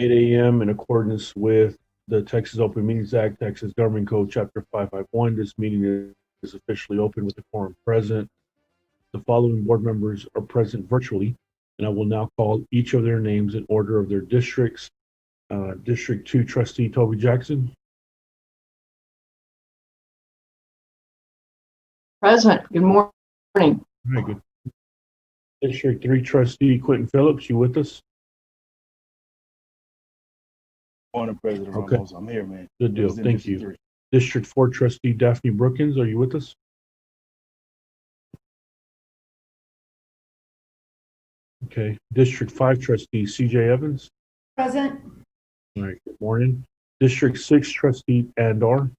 8 a.m. in accordance with the Texas Open Meetings Act, Texas Government Code, Chapter 551. This meeting is officially open with the quorum present. The following board members are present virtually, and I will now call each of their names in order of their districts. District 2 Trustee Toby Jackson. Present. Good morning. Very good. District 3 Trustee Quentin Phillips, you with us? Morning, President Okay. Ramos. I'm here, man. Good deal. Representing Thank you. District District 4 Trustee Daphne Brookins, are you with us? Okay. District 5 Trustee CJ Evans. Present. All right. Good morning. District 6 Trustee Andor.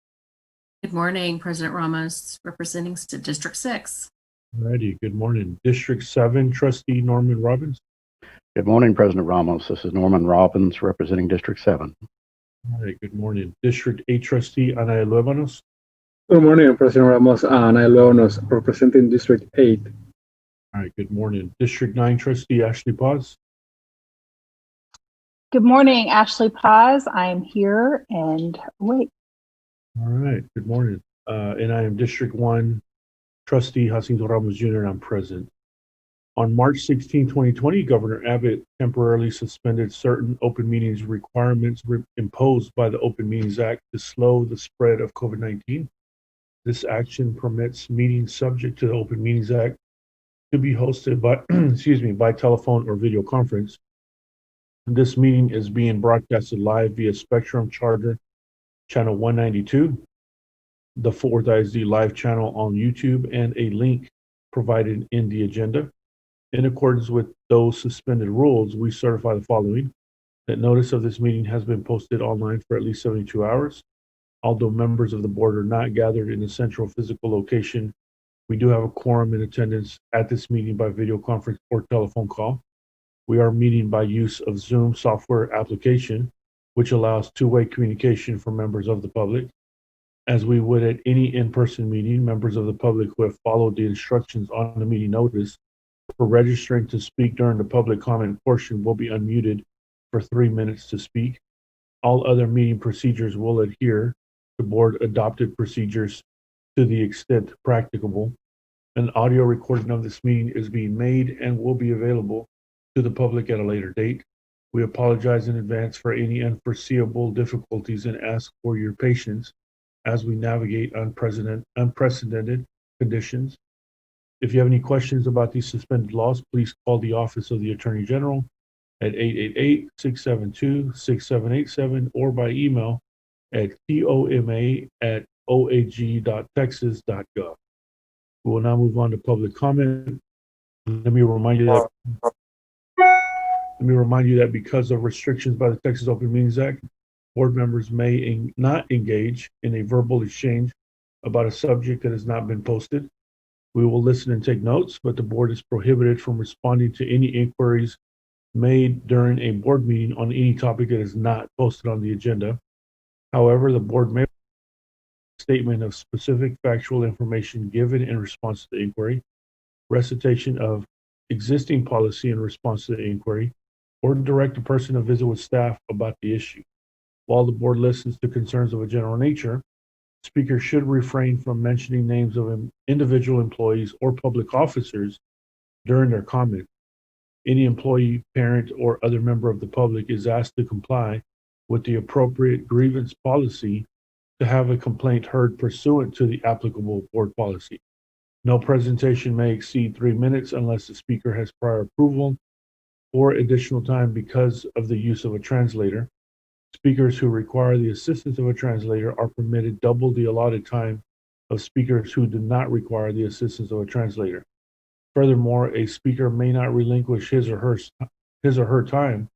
Good morning, President Ramos, representing District 6. All righty. Good morning. District 7 Trustee Norman Robbins. Good morning, President Ramos. This is Norman Robbins representing District 7. All right. Good morning. District 8 Trustee Ana Luevanos. Good morning, President Ramos. Ana Leonos, representing District 8. All right. Good morning. District 9 Trustee Ashley Paz. Good morning, Ashley Paz. I'm here and wait. All right. Good morning. And I am District 1 Trustee Jacinto Ramos Jr. and I'm present. On March 16, 2020, Governor Abbott temporarily suspended certain open meetings requirements imposed by the Open Meetings Act to slow the spread of COVID-19. This action permits meetings subject to the Open Meetings Act to be hosted by, by telephone or video conference. This meeting is being broadcasted live via Spectrum Charter Channel 192, the 4th ISD live channel on YouTube, and a link provided in the agenda. In accordance with those suspended rules, we certify the following: that notice of this meeting has been posted online for at least 72 hours. Although members of the board are not gathered in a central physical location, we do have a quorum in attendance at this meeting by video conference or telephone call. We are meeting by use of Zoom software application, which allows two-way communication for members of the public. As we would at any in-person meeting, members of the public who have followed the instructions on the meeting notice for registering to speak during the public comment portion will be unmuted for 3 minutes to speak. All other meeting procedures will adhere to board adopted procedures to the extent practicable. An audio recording of this meeting is being made and will be available to the public at a later date. We apologize in advance for any unforeseeable difficulties and ask for your patience as we navigate unprecedented conditions. If you have any questions about these suspended laws, please call the Office of the Attorney General at 888-672-6787 or by email at toma@oag.texas.gov. We will now move on to public comment. Let me remind you that because of restrictions by the Texas Open Meetings Act, board members may not engage in a verbal exchange about a subject that has not been posted. We will listen and take notes, but the board is prohibited from responding to any inquiries made during a board meeting on any topic that is not posted on the agenda. However, the board may statement of specific factual information given in response to the inquiry, recitation of existing policy in response to the inquiry, or direct a person to visit with staff about the issue. While the board listens to concerns of a general nature, speakers should refrain from mentioning names of individual employees or public officers during their comment. Any employee, parent, or other member of the public is asked to comply with the appropriate grievance policy to have a complaint heard pursuant to the applicable board policy. No presentation may exceed 3 minutes unless the speaker has prior approval or additional time because of the use of a translator. Speakers who require the assistance of a translator are permitted double the allotted time of speakers who do not require the assistance of a translator. Furthermore, a speaker may not relinquish his or her time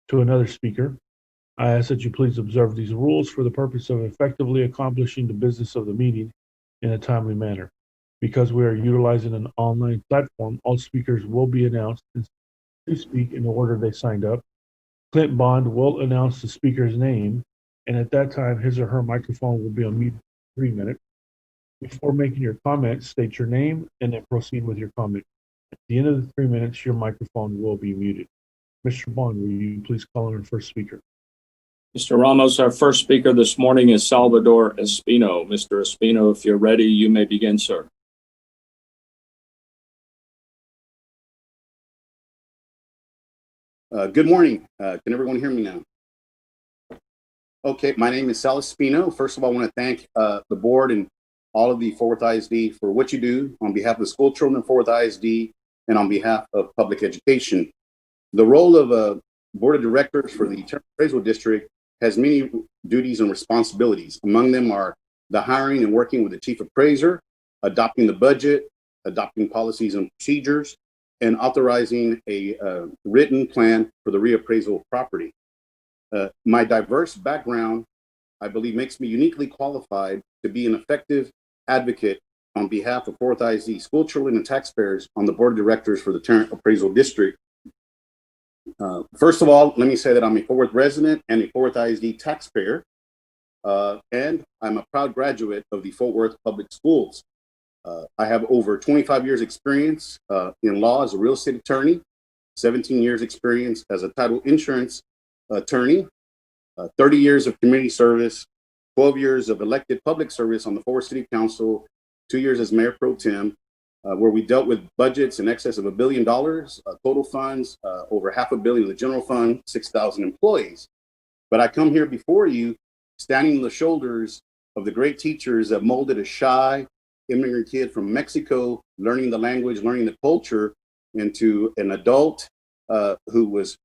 to another speaker. I ask that you please observe these rules for the purpose of effectively accomplishing the business of the meeting in a timely manner. Because we are utilizing an online platform, all speakers will be announced to speak in the order they signed up. Clint Bond will announce the speaker's name, and at that time, his or her microphone will be on mute for 3 minutes. Before making your comment, state your name and then proceed with your comment. At the end of the 3 minutes, your microphone will be muted. Mr. Bond, will you please call on our first speaker? Mr. Ramos, our first speaker this morning is Salvador Espino. Mr. Espino, if you're ready, you may begin, sir. Good morning. Can everyone hear me now? Okay, my name is Sal Espino. First of all, I want to thank the board and all of the Fort Worth ISD for what you do on behalf of the school children of Fort Worth ISD and on behalf of public education. The role of a board of directors for the Term Appraisal District has many duties and responsibilities. Among them are the hiring and working with the chief appraiser, adopting the budget, adopting policies and procedures, and authorizing a written plan for the reappraisal of property. My diverse background, I believe, makes me uniquely qualified to be an effective advocate on behalf of Fort Worth ISD school children and taxpayers on the board of directors for the Tarrant Appraisal District. First of all, let me say that I'm a Fort Worth resident and a Fort Worth ISD taxpayer, and I'm a proud graduate of the Fort Worth Public Schools. I have over 25 years experience in law as a real estate attorney, 17 years experience as a title insurance attorney, 30 years of community service, 12 years of elected public service on the Fort Worth City Council, 2 years as Mayor Pro Tem, where we dealt with budgets in excess of $1 billion, total funds, over $500 million in the general fund, 6,000 employees. But I come here before you standing on the shoulders of the great teachers that molded a shy immigrant kid from Mexico, learning the language, learning the culture, into an adult who was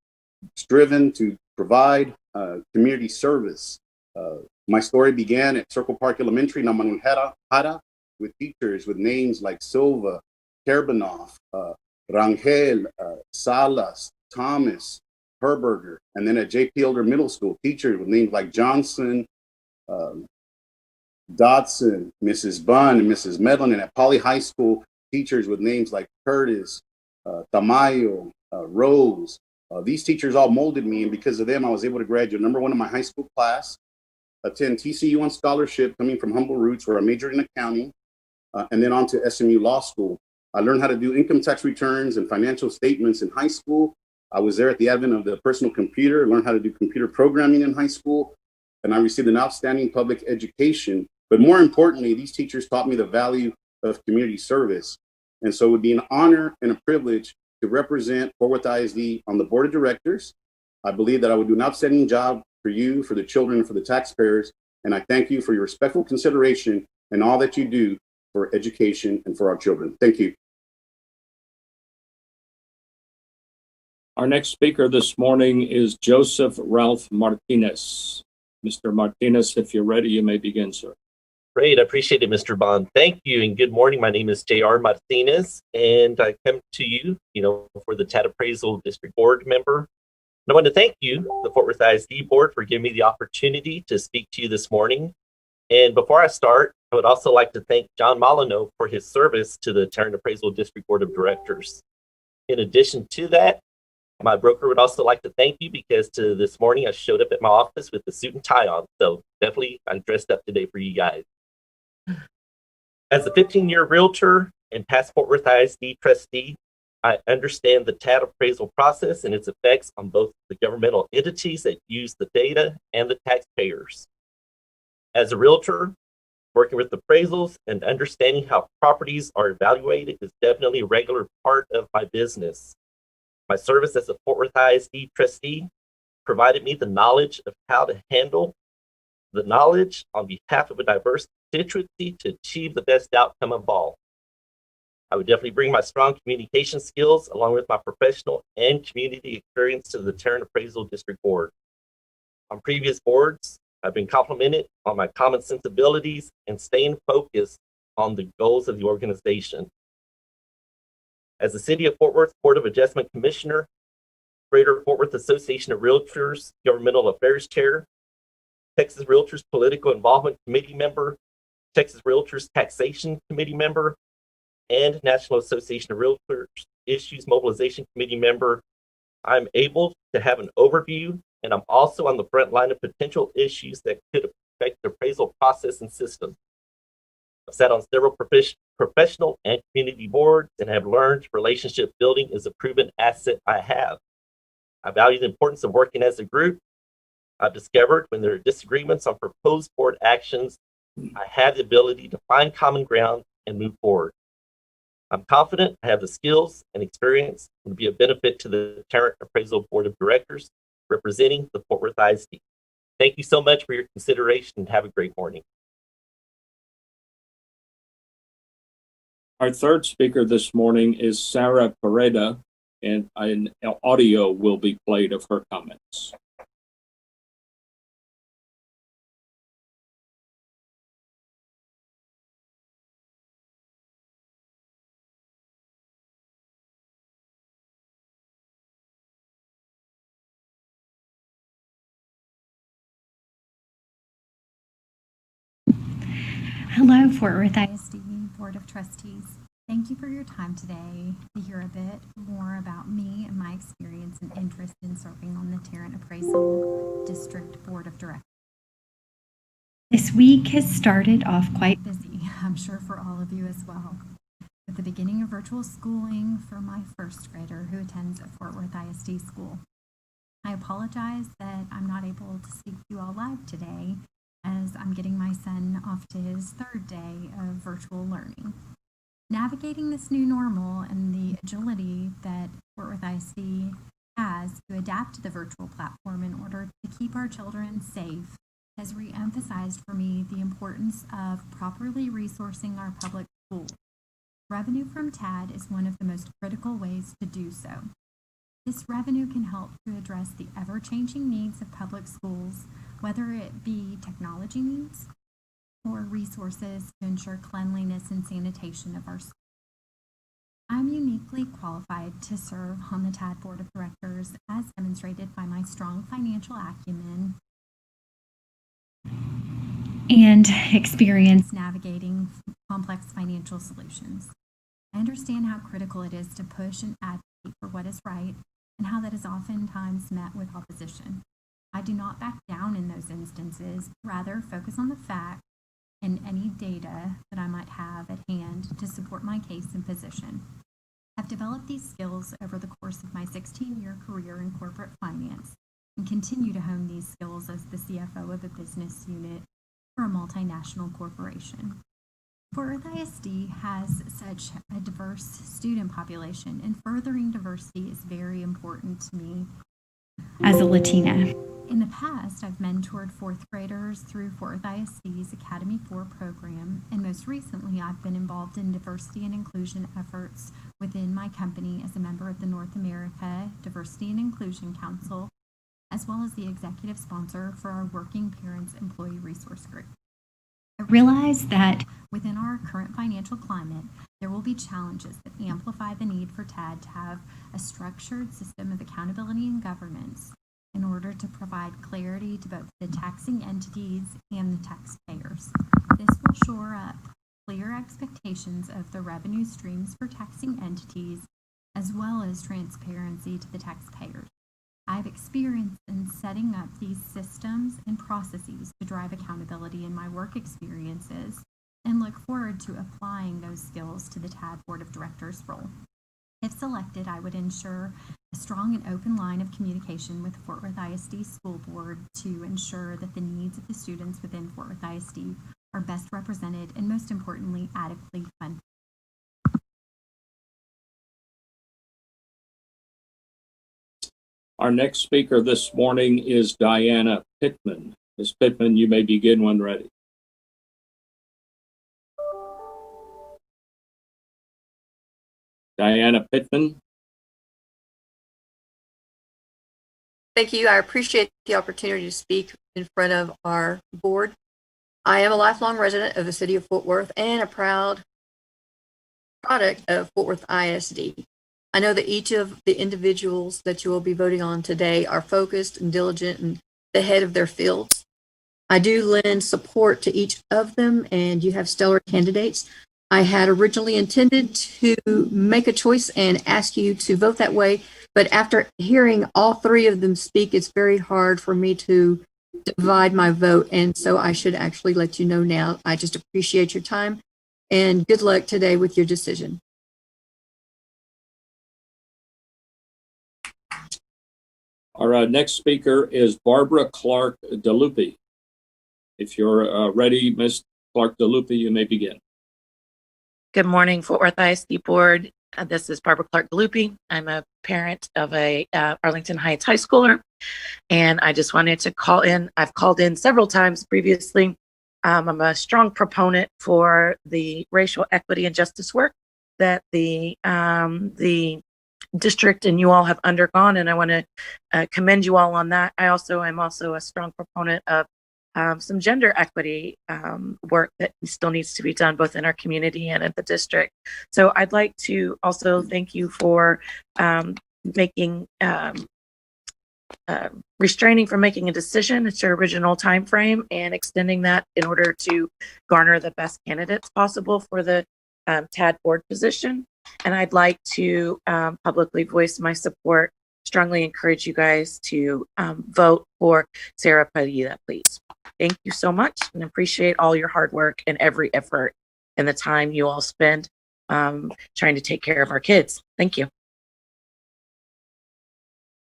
striven to provide community service. My story began at Circle Park Elementary, Namanujara, with teachers with names like Silva, Kerbanoff, Rangel, Salas, Thomas, Herberger, and then at J.P. Elder Middle School, teachers with names like Johnson, Dodson, Mrs. Bunn, and Mrs. Medlin, and at Poly High School, teachers with names like Curtis, Tamayo, Rose. These teachers all molded me, and because of them, I was able to graduate #1 in my high school class, attend TCU on scholarship, coming from humble roots where I majored in accounting, and then on to SMU Law School. I learned how to do income tax returns and financial statements in high school. I was there at the advent of the personal computer, learned how to do computer programming in high school, and I received an outstanding public education. But more importantly, these teachers taught me the value of community service. And so it would be an honor and a privilege to represent Fort Worth ISD on the board of directors. I believe that I would do an outstanding job for you, for the children, and for the taxpayers. And I thank you for your respectful consideration and all that you do for education and for our children. Thank you. Our next speaker this morning is Joseph Ralph Martinez. Mr. Martinez, if you're ready, you may begin, sir. Great. I appreciate it, Mr. Bond. Thank you and good morning. My name is J.R. Martinez, and I come to you, for the TAT Appraisal District Board member. And I want to thank you, the Fort Worth ISD Board, for giving me the opportunity to speak to you this morning. And before I start, I would also like to thank John Molyneux for his service to the Tarrant Appraisal District Board of Directors. In addition to that, my broker would also like to thank you because this morning I showed up at my office with the suit and tie on. So definitely I'm dressed up today for you guys. As a 15-year realtor and past Fort Worth ISD trustee, I understand the TAT appraisal process and its effects on both the governmental entities that use the data and the taxpayers. As a realtor, working with appraisals and understanding how properties are evaluated is definitely a regular part of my business. My service as a Fort Worth ISD trustee provided me the knowledge of how to handle the knowledge on behalf of a diverse constituency to achieve the best outcome of all. I would definitely bring my strong communication skills along with my professional and community experience to the Tarrant Appraisal District Board. On previous boards, I've been complimented on my common sense abilities and staying focused on the goals of the organization. As the City of Fort Worth Board of Adjustment Commissioner, Greater Fort Worth Association of Realtors Governmental Affairs Chair, Texas Realtors Political Involvement Committee member, Texas Realtors Taxation Committee member, and National Association of Realtors Issues Mobilization Committee member, I'm able to have an overview, and I'm also on the front line of potential issues that could affect the appraisal process and system. I've sat on several professional and community boards and have learned relationship building is a proven asset I have. I value the importance of working as a group, I've discovered when there are disagreements on proposed board actions, I have the ability to find common ground and move forward. I'm confident I have the skills and experience to be a benefit to the Tarrant Appraisal Board of Directors representing the Fort Worth ISD. Thank you so much for your consideration and have a great morning. Our third speaker this morning is Sarah Pereda, and an audio will be played of her comments. Hello, Fort Worth ISD Board of Trustees. Thank you for your time today to hear a bit more about me and my experience and interest in serving on the Tarrant Appraisal District Board of Directors. This week has started off quite busy, I'm sure for all of you as well, with the beginning of virtual schooling for my first grader who attends at Fort Worth ISD school. I apologize that I'm not able to speak to you all live today, as I'm getting my son off to his third day of virtual learning. Navigating this new normal and the agility that Fort Worth ISD has to adapt to the virtual platform in order to keep our children safe has re-emphasized for me the importance of properly resourcing our public schools. Revenue from TAD is one of the most critical ways to do so. This revenue can help to address the ever-changing needs of public schools, whether it be technology needs or resources to ensure cleanliness and sanitation of our schools. I'm uniquely qualified to serve on the TAD Board of Directors as demonstrated by my strong financial acumen and experience navigating complex financial solutions. I understand how critical it is to push and advocate for what is right and how that is oftentimes met with opposition. I do not back down in those instances, rather focus on the facts and any data that I might have at hand to support my case and position. I've developed these skills over the course of my 16-year career in corporate finance and continue to hone these skills as the CFO of a business unit for a multinational corporation. Fort Worth ISD has such a diverse student population, and furthering diversity is very important to me as a Latina. In the past, I've mentored fourth graders through Fort Worth ISD's Academy 4 program, and most recently I've been involved in diversity and inclusion efforts within my company as a member of the North America Diversity and Inclusion Council, as well as the executive sponsor for our Working Parents Employee Resource Group. I realize that within our current financial climate, there will be challenges that amplify the need for TAD to have a structured system of accountability and governance in order to provide clarity to both the taxing entities and the taxpayers. This will shore up clear expectations of the revenue streams for taxing entities, as well as transparency to the taxpayers. I've experience in setting up these systems and processes to drive accountability in my work experiences and look forward to applying those skills to the TAD Board of Directors role. If selected, I would ensure a strong and open line of communication with the Fort Worth ISD School Board to ensure that the needs of the students within Fort Worth ISD are best represented and, most importantly, adequately funded. Our next speaker this morning is Diana Pittman. Ms. Pittman, you may begin when ready. Diana Pittman. Thank you. I appreciate the opportunity to speak in front of our board. I am a lifelong resident of the city of Fort Worth and a proud product of Fort Worth ISD. I know that each of the individuals that you will be voting on today are focused and diligent and the head of their fields. I do lend support to each of them, and you have stellar candidates. I had originally intended to make a choice and ask you to vote that way, but after hearing all three of them speak, it's very hard for me to divide my vote, and so I should actually let you know now. I just appreciate your time, and good luck today with your decision. Our next speaker is Barbara Clark DeLupe. If you're ready, Ms. Clark DeLupe, you may begin. Good morning, Fort Worth ISD Board. This is Barbara Clark DeLupe. I'm a parent of a Arlington Heights high schooler, and I just wanted to call in. I've called in several times previously. I'm a strong proponent for the racial equity and justice work that the district and you all have undergone, and I want to commend you all on that. I also am also a strong proponent of some gender equity work that still needs to be done both in our community and at the district. So I'd like to also thank you for making restraining from making a decision at your original time frame and extending that in order to garner the best candidates possible for the TAD board position. And I'd like to publicly voice my support, strongly encourage you guys to vote for Sarah Padilla, please. Thank you so much and appreciate all your hard work and every effort and the time you all spend trying to take care of our kids. Thank you.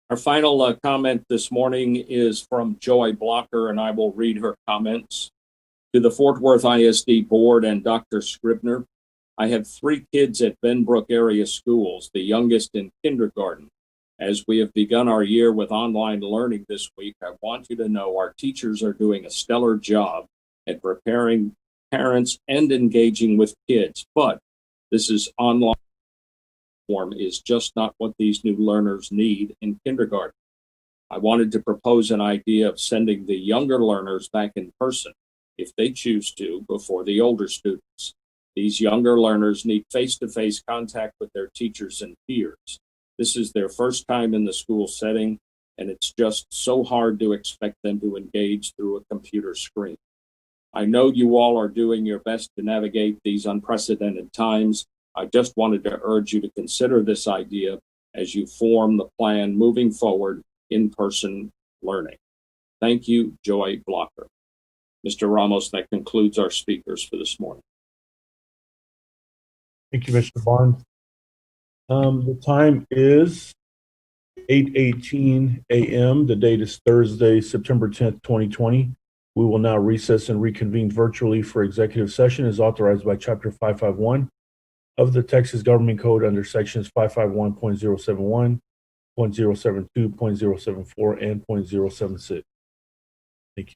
Our final comment this morning is from Joy Blocker, and I will read her comments. To the Fort Worth ISD Board and Dr. Scribner, I have 3 kids at Benbrook area schools, the youngest in kindergarten. As we have begun our year with online learning this week, I want you to know our teachers are doing a stellar job at preparing parents and engaging with kids, but this is online form is just not what these new learners need in kindergarten. I wanted to propose an idea of sending the younger learners back in person, if they choose to, before the older students. These younger learners need face-to-face contact with their teachers and peers. This is their first time in the school setting, and it's just so hard to expect them to engage through a computer screen. I know you all are doing your best to navigate these unprecedented times. I just wanted to urge you to consider this idea as you form the plan moving forward in-person learning. Thank you, Joy Blocker. Mr. Ramos, that concludes our speakers for this morning. Thank you, Mr. Bond. The time is 8:18 a.m. The date is Thursday, September 10th, 2020. We will now recess and reconvene virtually for executive session as authorized by Chapter 551 of the Texas Government Code under Sections 551.071, .072, .074, and .076. Thank you.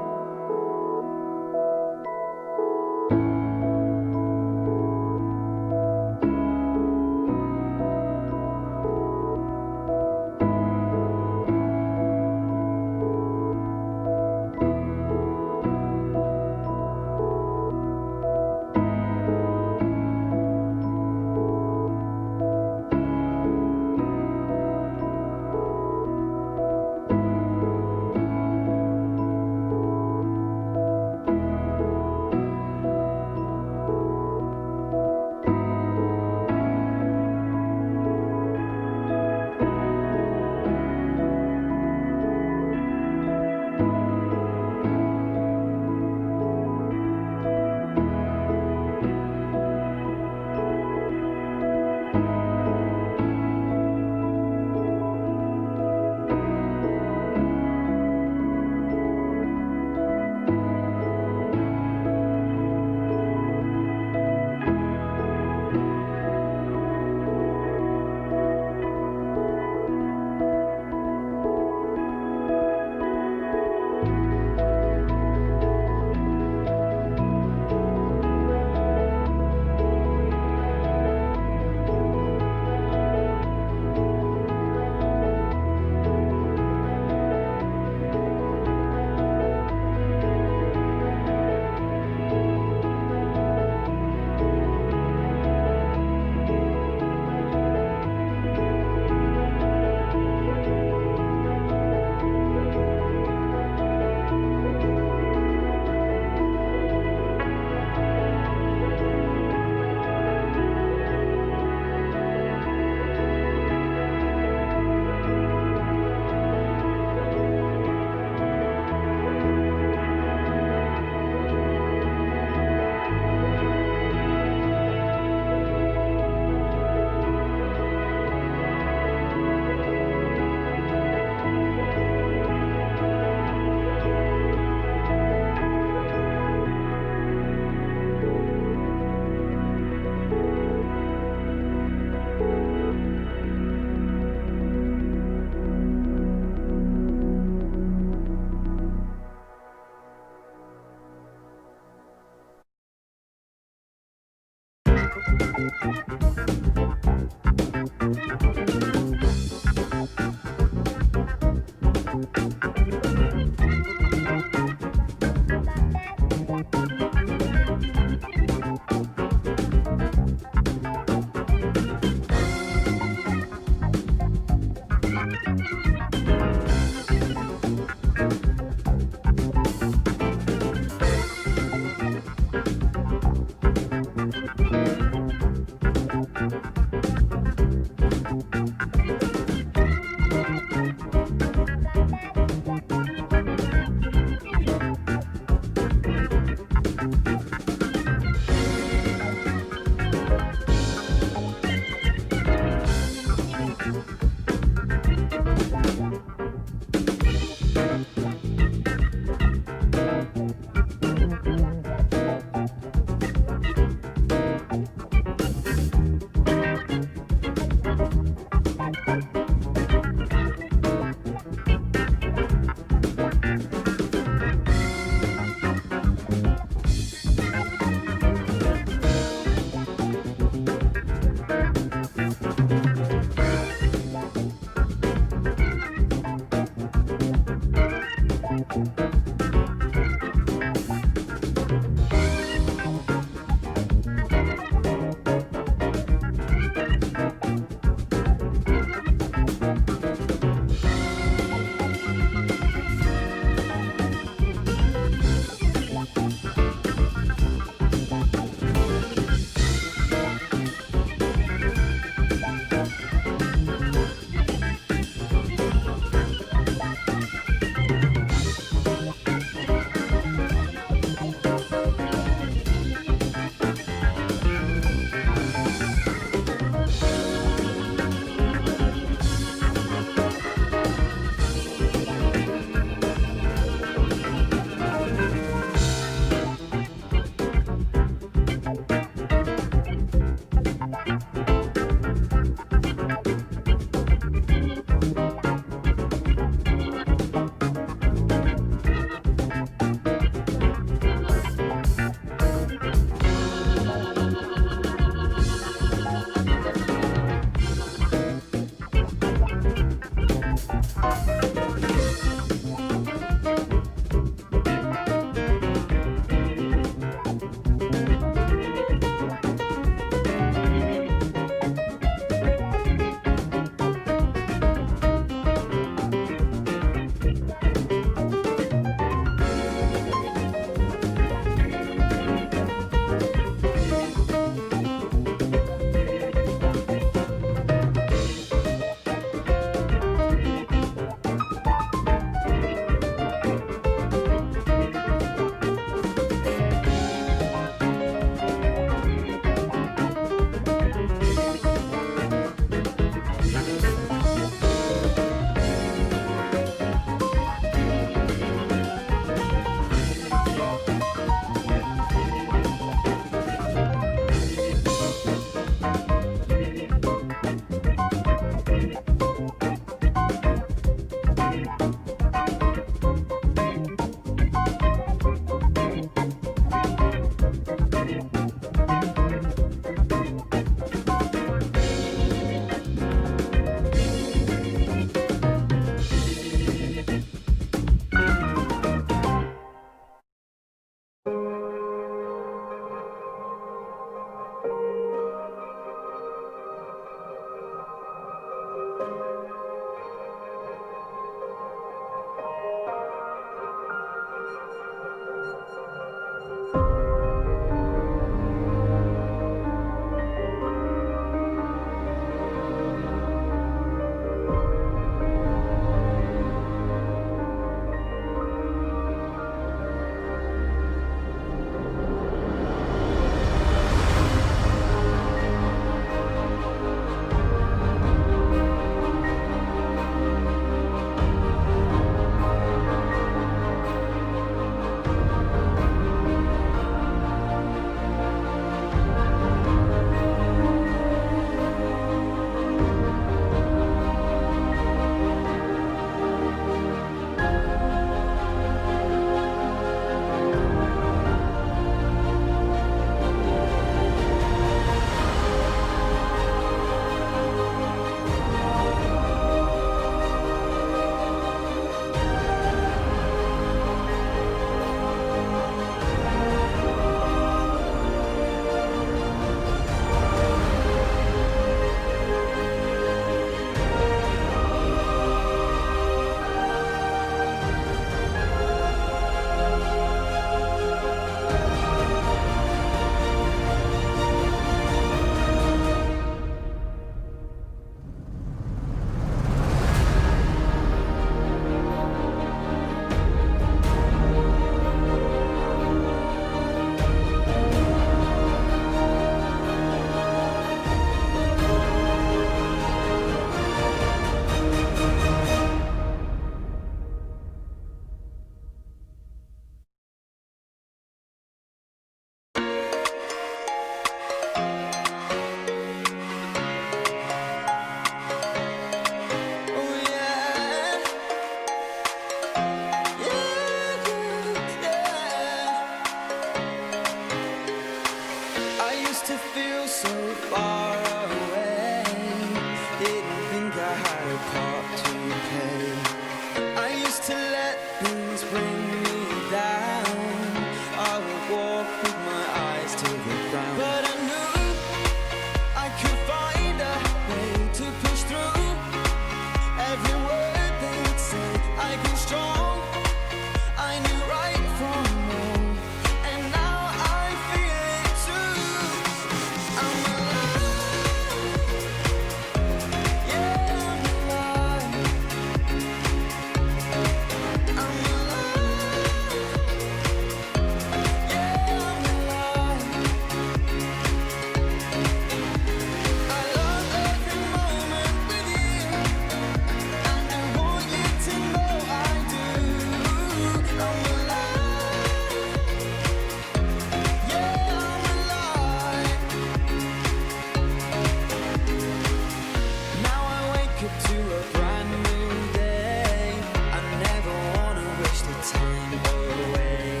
time away.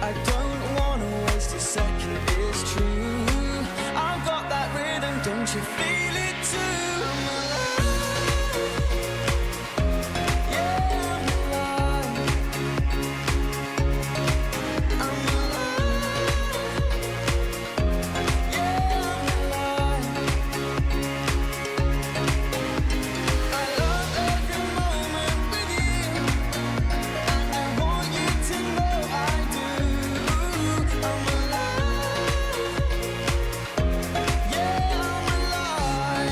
I don't wanna waste a second, it's true. I've got that rhythm, don't you feel it too? I'm alive. Yeah, I'm alive. I'm alive. Yeah, I'm alive. I love every moment with you, and I want you to know I do. I'm alive. Yeah, I'm alive.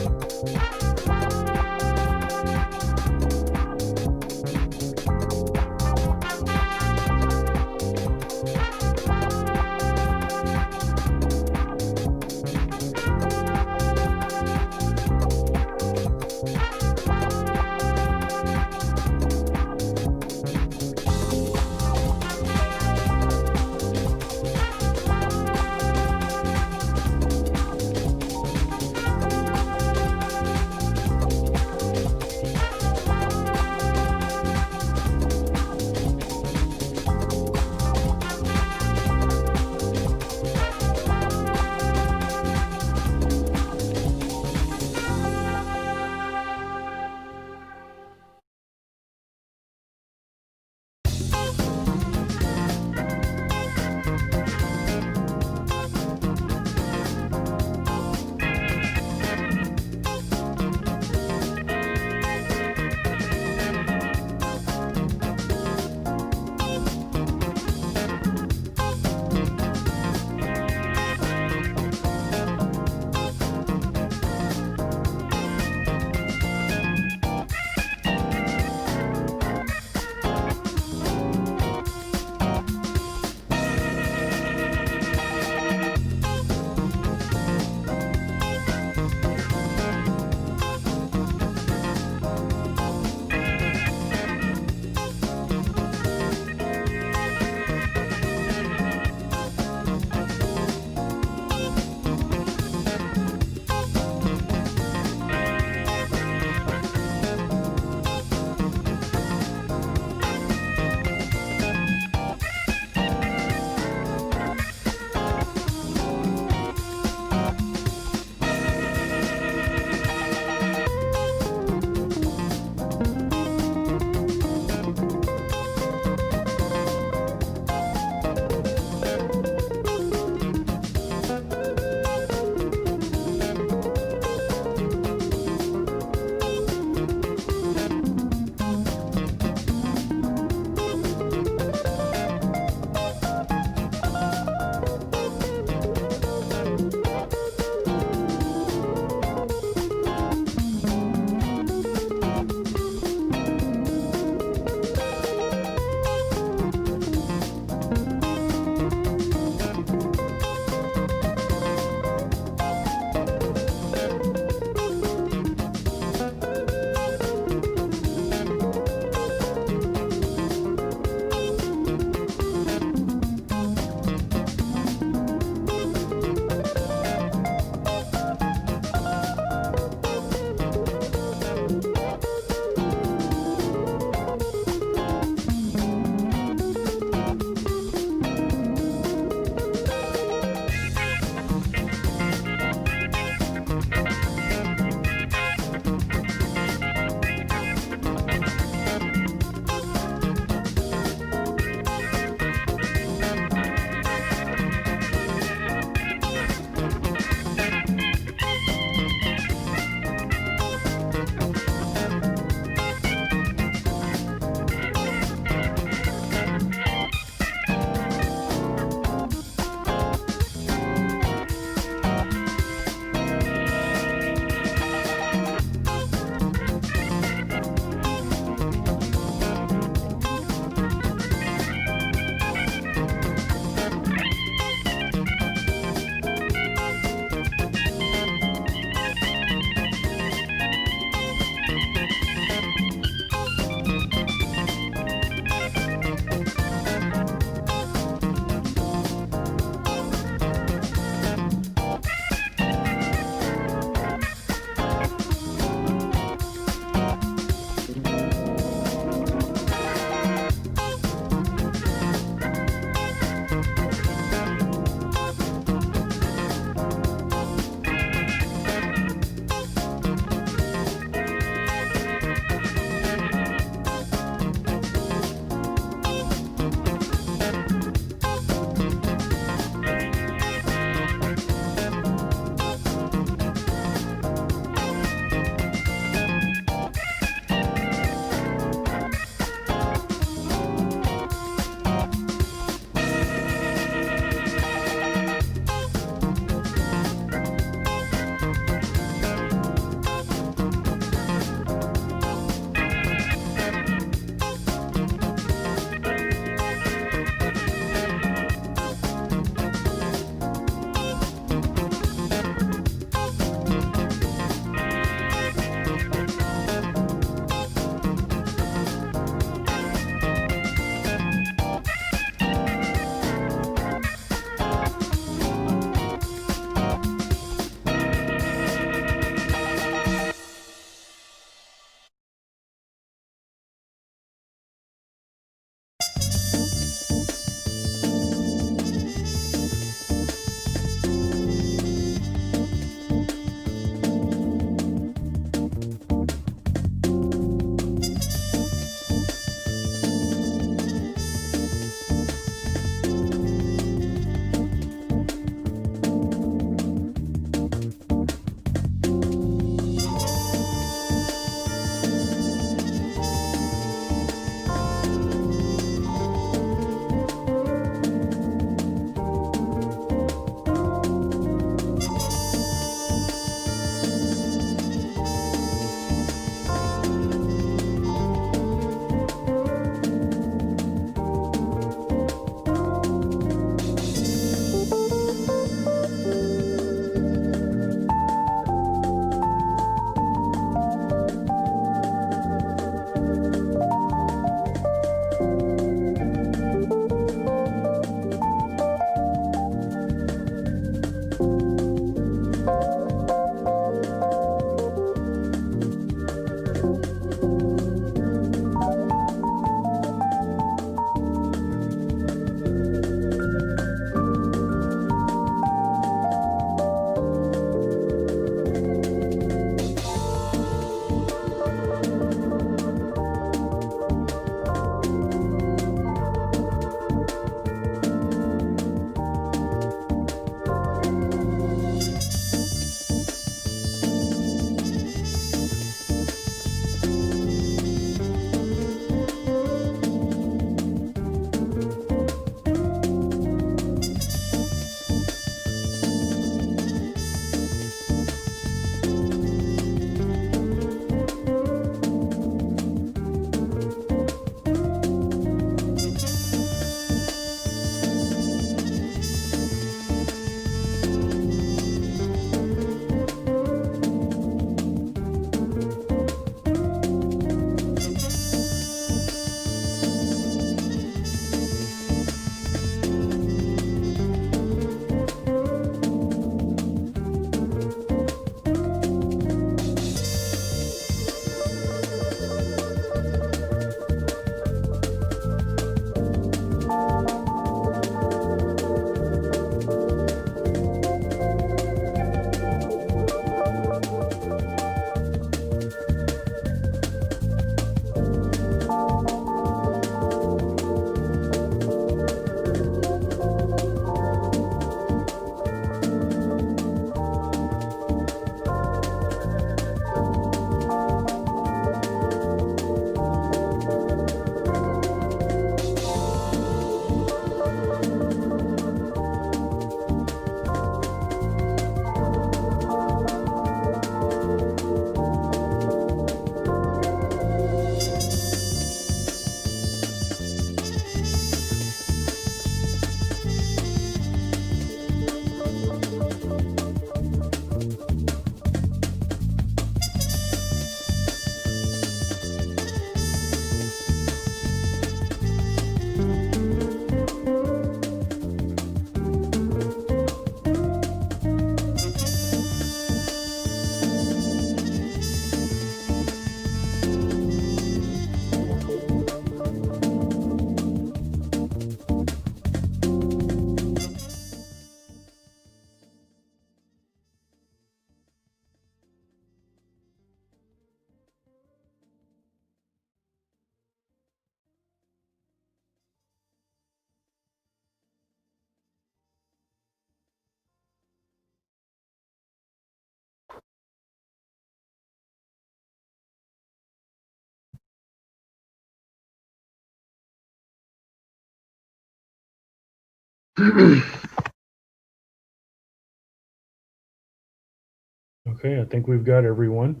Okay, I think we've got everyone.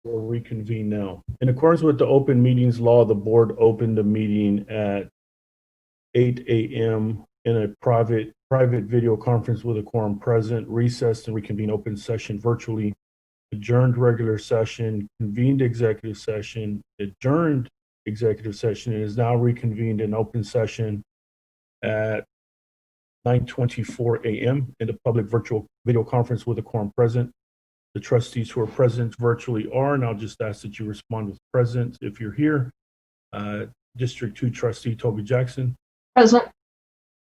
We'll reconvene now. In accordance with the open meetings law, the board opened the meeting at 8 a.m. in a private video conference with a quorum present, recessed and reconvened open session virtually, adjourned regular session, convened executive session, adjourned executive session, and is now reconvened in open session at 9:24 a.m. in a public virtual video conference with a quorum present. The trustees who are present virtually are, and I'll just ask that you respond with present if you're here. District 2 trustee Toby Jackson. Present.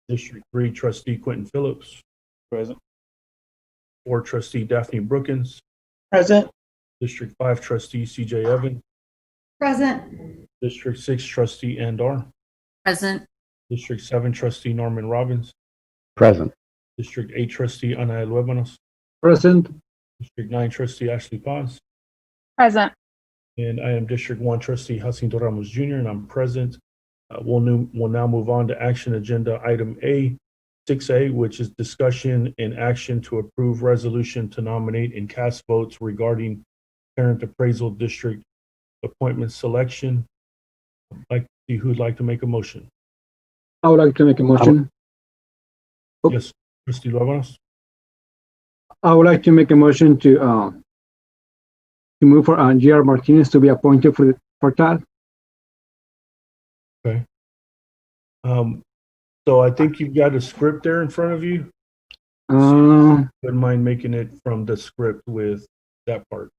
District 3 trustee Quentin Phillips. Present. 4 trustee Daphne Brookins. Present. District 5 trustee CJ Evans. Present. District 6 trustee Andar. Present. District 7 trustee Norman Robbins. Present. District 8 trustee Ana Luebanos. Present. District 9 trustee Ashley Paz. Present. And I am District 1 trustee Jacinto Ramos Jr., and I'm present. We'll now move on to action agenda item 6A, which is discussion and action to approve resolution to nominate and cast votes regarding parent appraisal district appointment selection. I'd like to see who'd like to make a motion. I would like to make a motion. Yes, trustee Luebanos. I would like to make a motion to move for G.R. Martinez to be appointed for TAD. Okay. So I think you've got a script there in front of you. Wouldn't mind making it from the script with that part.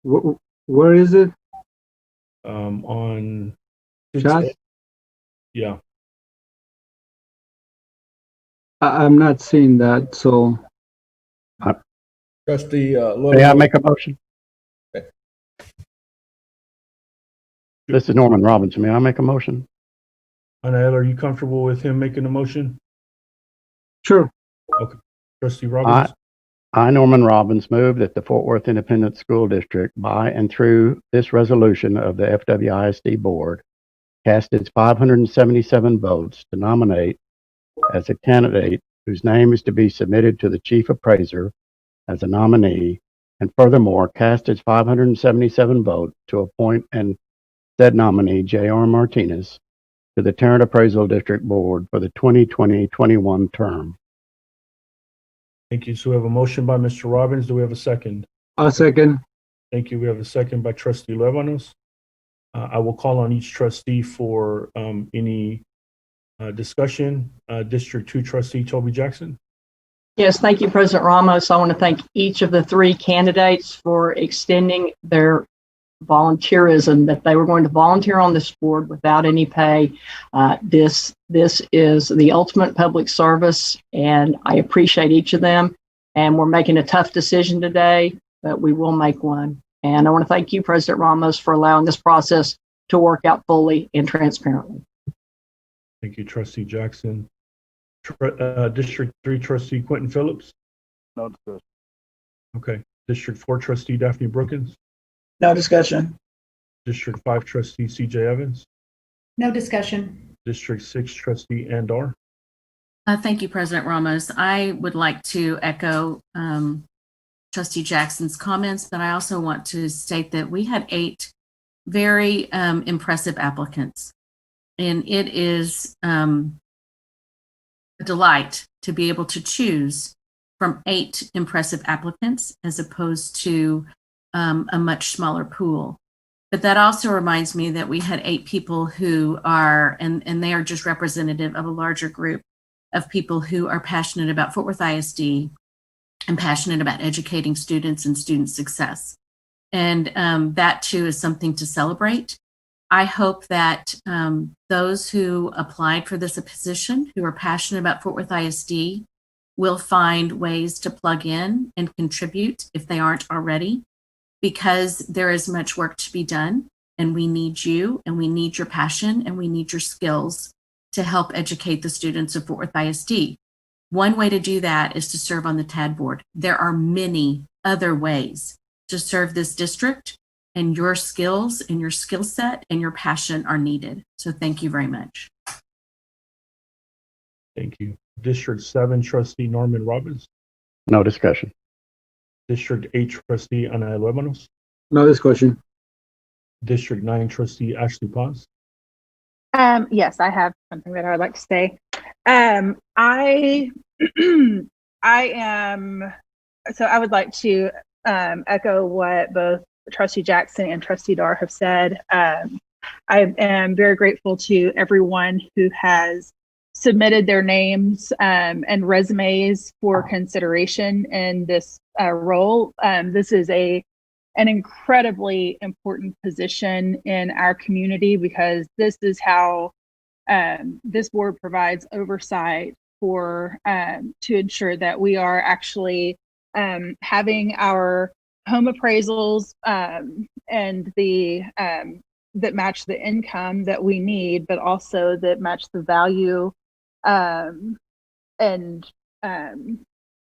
Where is it? On Chat? Yeah. I'm not seeing that, so. Trustee, May I make a motion? This is Norman Robbins. May I make a motion? Anael, are you comfortable with him making a motion? Sure. Okay. Trustee Robbins. I, Norman Robbins, move that the Fort Worth Independent School District, by and through this resolution of the FWISD Board, cast its 577 votes to nominate as a candidate whose name is to be submitted to the Chief Appraiser as a nominee, and furthermore, cast its 577 votes to appoint and said nominee, J.R. Martinez, to the Tarrant Appraisal District Board for the 2020-21 term. Thank you. So we have a motion by Mr. Robbins. Do we have a second? I'll second. Thank you. We have a second by trustee Luebanos. I will call on each trustee for any discussion. District 2 trustee Toby Jackson. Yes, thank you, President Ramos. I want to thank each of the 3 candidates for extending their volunteerism, that they were going to volunteer on this board without any pay. This is the ultimate public service, and I appreciate each of them. And we're making a tough decision today, but we will make one. And I want to thank you, President Ramos, for allowing this process to work out fully and transparently. Thank you, trustee Jackson. District 3 trustee Quentin Phillips. No discussion. Okay. District 4 trustee Daphne Brookins. No discussion. District 5 trustee CJ Evans. No discussion. District 6 trustee Andar. Thank you, President Ramos. I would like to echo Trustee Jackson's comments, but I also want to state that we had 8 very impressive applicants, and it is a delight to be able to choose from 8 impressive applicants as opposed to a much smaller pool. But that also reminds me that we had 8 people who are, and they are just representative of a larger group of people who are passionate about Fort Worth ISD and passionate about educating students and student success. And that too is something to celebrate. I hope that those who applied for this position, who are passionate about Fort Worth ISD, will find ways to plug in and contribute if they aren't already, because there is much work to be done, and we need you, and we need your passion, and we need your skills to help educate the students of Fort Worth ISD. One way to do that is to serve on the TAD board. There are many other ways to serve this district and your skills and your skill set and your passion are needed. So thank you very much. Thank you. District 7, Trustee Norman Robbins. No discussion. District 8, Trustee Ana Luébanos. No discussion. District 9, Trustee Ashley Paz. Yes, I have something that I would like to say. I I would like to echo what both Trustee Jackson and Trustee Dar have said. I am very grateful to everyone who has submitted their names and resumes for consideration in this role. This is an incredibly important position in our community because this is how this board provides oversight for to ensure that we are actually having our home appraisals and the that match the income that we need, but also that match the value and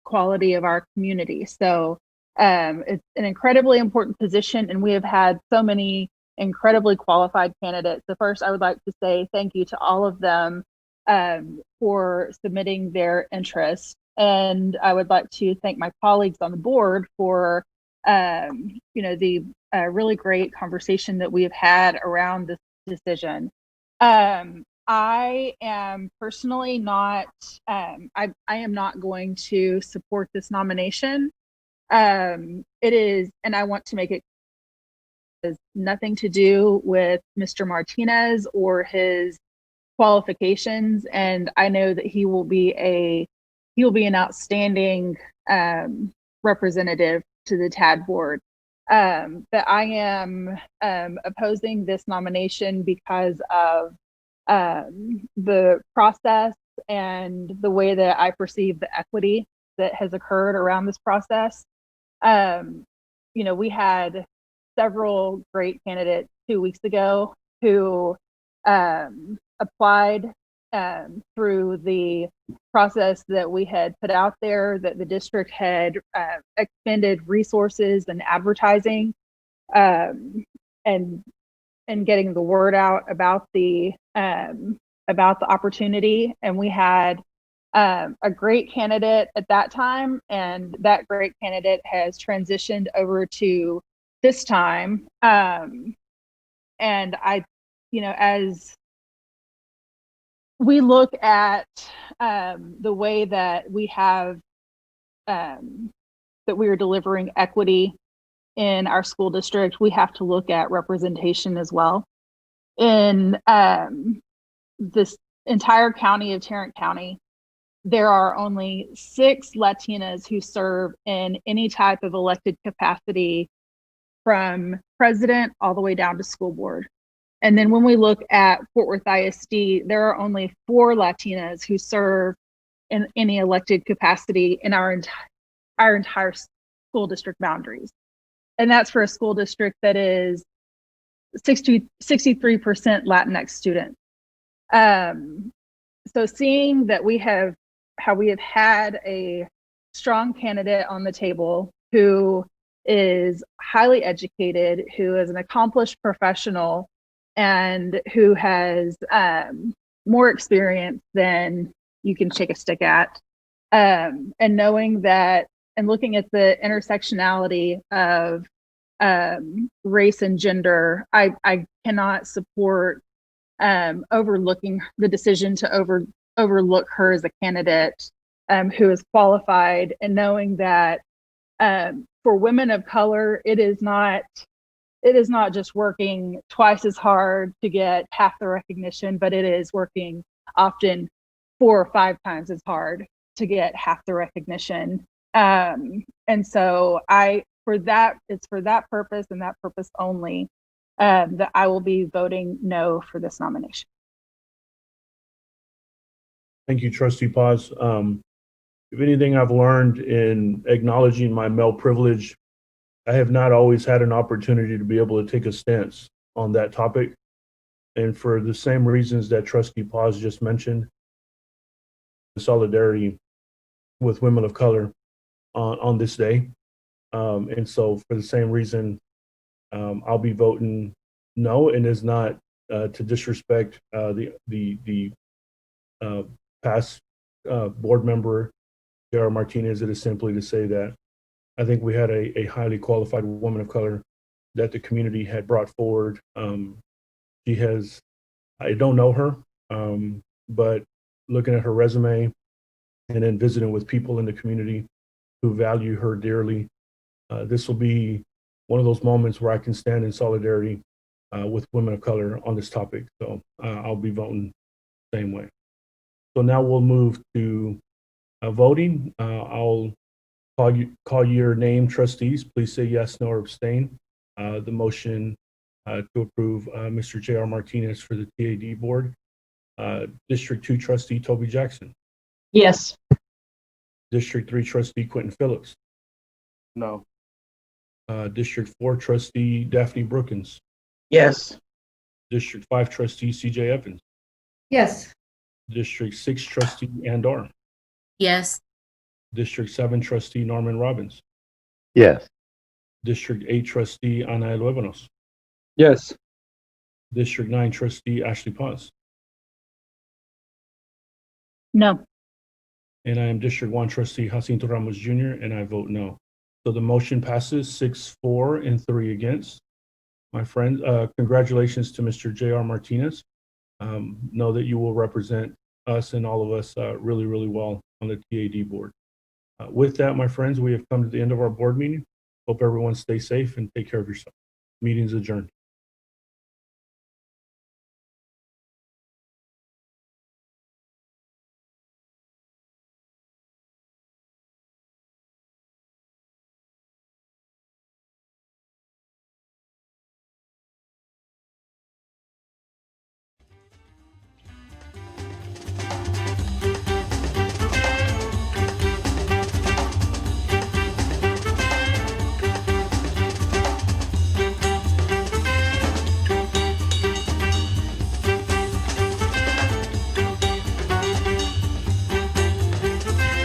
quality of our community. So it's an incredibly important position, and we have had so many incredibly qualified candidates. So first, I would like to say thank you to all of them for submitting their interest. And I would like to thank my colleagues on the board for the really great conversation that we have had around this decision. I am personally not, I am not going to support this nomination. It is, and I want to make it has nothing to do with Mr. Martinez or his qualifications. And I know that he will be an outstanding representative to the TAD board. But I am opposing this nomination because of the process and the way that I perceive the equity that has occurred around this process. We had several great candidates 2 weeks ago who applied through the process that we had put out there, that the district had expended resources and advertising and getting the word out about the opportunity. And we had a great candidate at that time, and that great candidate has transitioned over to this time. And as we look at the way that we have that we are delivering equity in our school district, we have to look at representation as well. In this entire county of Tarrant County, there are only 6 Latinas who serve in any type of elected capacity, from president all the way down to school board. And then when we look at Fort Worth ISD, there are only 4 Latinas who serve in any elected capacity in our entire school district boundaries. And that's for a school district that is 63% Latinx students. So seeing that how we have had a strong candidate on the table who is highly educated, who is an accomplished professional, and who has more experience than you can shake a stick at. And knowing that and looking at the intersectionality of race and gender, I cannot support overlooking the decision to overlook her as a candidate who is qualified, and knowing that for women of color, it is not just working twice as hard to get half the recognition, but it is working often 4 or 5 times as hard to get half the recognition. And so it's for that purpose and that purpose only that I will be voting no for this nomination. Thank you, Trustee Paz. If anything I've learned in acknowledging my male privilege, I have not always had an opportunity to be able to take a stance on that topic. And for the same reasons that Trustee Paz just mentioned, solidarity with women of color on this day. And so for the same reason, I'll be voting no, and is not to disrespect the past board member, J.R. Martinez. It is simply to say that I think we had a highly qualified woman of color that the community had brought forward. She has, I don't know her, but looking at her resume and then visiting with people in the community who value her dearly, this will be one of those moments where I can stand in solidarity with women of color on this topic. So I'll be voting the same way. So now we'll move to voting. I'll call your name, trustees. Please say yes, no, or abstain. The motion to approve Mr. J.R. Martinez for the TAD board. District 2 trustee Toby Jackson. Yes. District 3 trustee Quentin Phillips. No. District 4 trustee Daphne Brookins. Yes. District 5 trustee CJ Evans. Yes. District 6 trustee Andor. Yes. District 7 trustee Norman Robbins. Yes. District 8 trustee Ana Luevanos. Yes. District 9 trustee Ashley Paz. No. And I am District 1 trustee Jacinto Ramos Jr., and I vote no. So the motion passes 6-4 and 3 against. My friend, congratulations to Mr. J.R. Martinez. Know that you will represent us and all of us really, really well on the TAD board. With that, my friends, we have come to the end of our board meeting. Hope everyone stays safe and take care of yourself. Meeting's adjourned.